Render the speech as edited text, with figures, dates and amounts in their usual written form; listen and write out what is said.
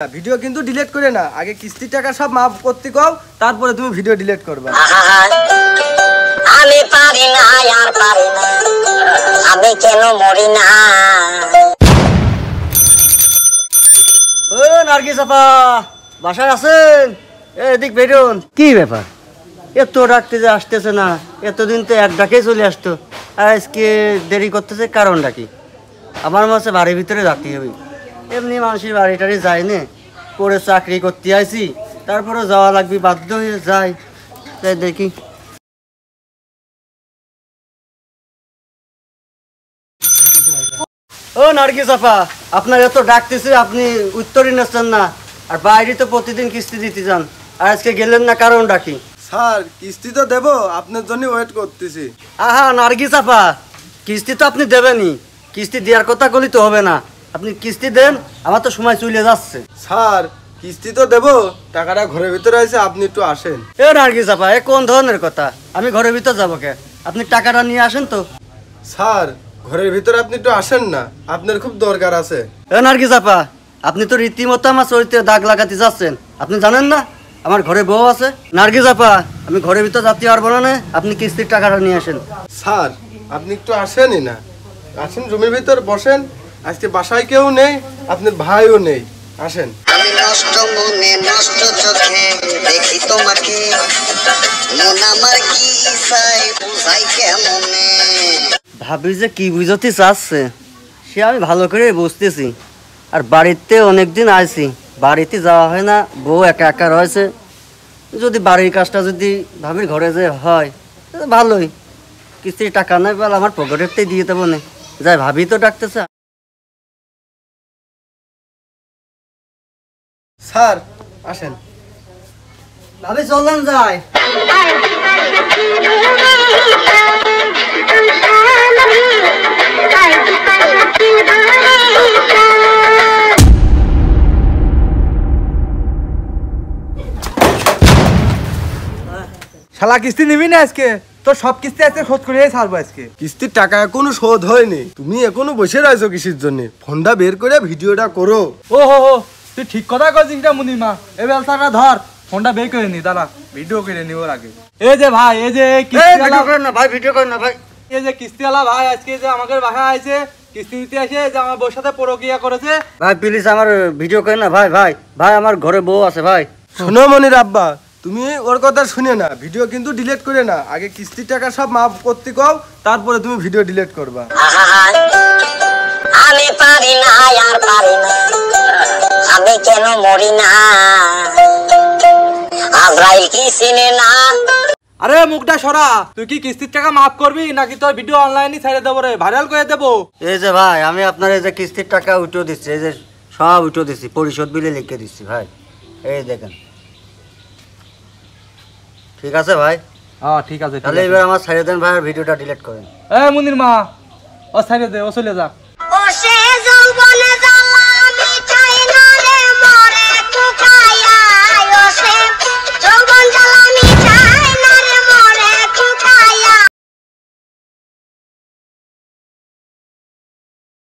Video কিন্তু delete করে না, আগে কিস্তির টাকা সব মাফ করতে কও, তারপরে তুমি ভিডিও ডিলিট করবা। আমি পারি না আর পারি না, আমি কেন মরি না। ও নার্গিস আপা, বাসায় আছেন? এদিক বেরোন। কি ব্যাপার, এত ডাকতে যে আসতেছে না? এতদিন তো এক ডাকেই চলে আসতো, আর আজকে দেরি করতেছে, কারণটা কি? আমার মাসে বাড়ির ভিতরে রাখতে হবে। এমনি মানুষের বাড়ি টাড়ি যায় না, পরে চাকরি করতে আইছি, তারপরে যাওয়া লাগবে, বাধ্য হয়ে যাই। তাই দেখি। ও নার্গিস আপা, আপনার এত ডাকতেছে, আপনি উত্তরই নিচ্ছেন না, আর বাইরে তো প্রতিদিন কিস্তি দিতে যান, আর আজকে গেলেন না, কারণটা কি? স্যার কিস্তি তো দেবো, আপনার জন্য ওয়েট করতেছি। আহা নার্গিস আপা, কিস্তি তো আপনি দেবেনই, কিস্তি দেওয়ার কথা বলি তো হবে না। আপনি কিস্তি দেন, আমার তো সময় চলে যাচ্ছে। স্যার কিস্তি তো দেবো, টাকাটা ঘরের ভিতরে আছে, আপনি একটু আসেন। এ নার্গিস আপা, এ কোন ধরনের কথা? আমি ঘরের ভিতর যাবো কে? আপনি টাকাটা নিয়ে আসেন তো। স্যার ঘরের ভিতরে আপনি একটু আসেন না, আপনার খুব দরকার আছে। এ নার্গিস আপা, আপনি তো রীতিমতো আমার চরিত্রে দাগ লাগাতে যাচ্ছেন। আপনি জানেন না আমার ঘরে বউ আছে? নার্গিস আপা, আমি ঘরের ভিতর যাতে পারবো না, আপনি কিস্তির টাকাটা নিয়ে আসেন। স্যার আপনি একটু আসেনই না, আসেন রুমের ভিতর বসেন। আজকে বাসায় কেউ নেই, আপনার ভাইও নেই, আসেন। আমি নষ্ট মনে নষ্ট চোখে দেখি তোমাকে, মন আমার কি চাই বুঝাই কেমনে। ভাবি যে কি বুঝতে চাচ্ছে সে আমি ভালো করে বুঝতেছি। আর বাড়িতে অনেকদিন আইছি, বাড়িতে যাওয়া হয় না, বউ একা একা রয়েছে। যদি বাড়ির কাজটা যদি ভাবির ঘরে যে হয় ভালোই, কিস্তির টাকা নাই বলে আমার পকেটেরটাই দিয়ে দেবো না। যাই, ভাবি তো ডাকতেছে। স্যার আসেন। ভাবি চললেন যাই। শালা কিস্তি নিবি না আজকে? তোর সব কিস্তি আজকে শোধ করে ছাড়বো আজকে। কিস্তির টাকা এখনো শোধ হয়নি, তুমি এখনো বসে রয়েছো কিসের জন্য? ফোনটা বের করে ভিডিওটা করো। ও হো হো, তুই ঠিক কথা কইছিস না মুনিমা। এই বেলসাটা ধর, ফোনটা বের করে নি, দাঁড়া ভিডিও করে নি ওর আগে। এই যে ভাই, এই যে ভিডিও করেন না ভাই, ভিডিও করেন না ভাই। এই যে কিস্তিওয়ালা ভাই আজকে যে আমাদের বাসায় আইছে কিস্তি দিতে আসে, যে আমার বউর সাথে পরকিয়া করেছে। ভাই প্লিজ আমার ভিডিও করেন না ভাই। ভাই ভাই আমার ঘরে বউ আছে ভাই। শোনো মনির আব্বা, তুমি ওর কথা শুনে না, ভিডিও কিন্তু ডিলিট করে না, আগে কিস্তির টাকা সব মাফ করতে কও, তারপরে তুমি ভিডিও ডিলিট করবা। আমি পারি না আর পারি না, আমি কেন মরি না। আজরাইল কি চিনে না। আরে মুখটা সরা, তুই কি কিস্তির টাকা মাফ করবি নাকি তোর ভিডিও অনলাইনে ছেড়ে দেবো রে, ভাইরাল করে দেবো? এই যে ভাই, আমি আপনার এই যে কিস্তির টাকা উঠে দিচ্ছি, এই যে সব উঠে দিচ্ছি, পরিশোধ বিলে লিখে দিচ্ছি ভাই, এই দেখেন। ঠিক আছে ভাই? হ্যাঁ ঠিক আছে। তাহলে এবার আমার ছেড়ে দেন ভাই, আর ভিডিওটা ডিলিট করেন। এ মুনির মা, ও ছেড়ে দে, ও চলে যা।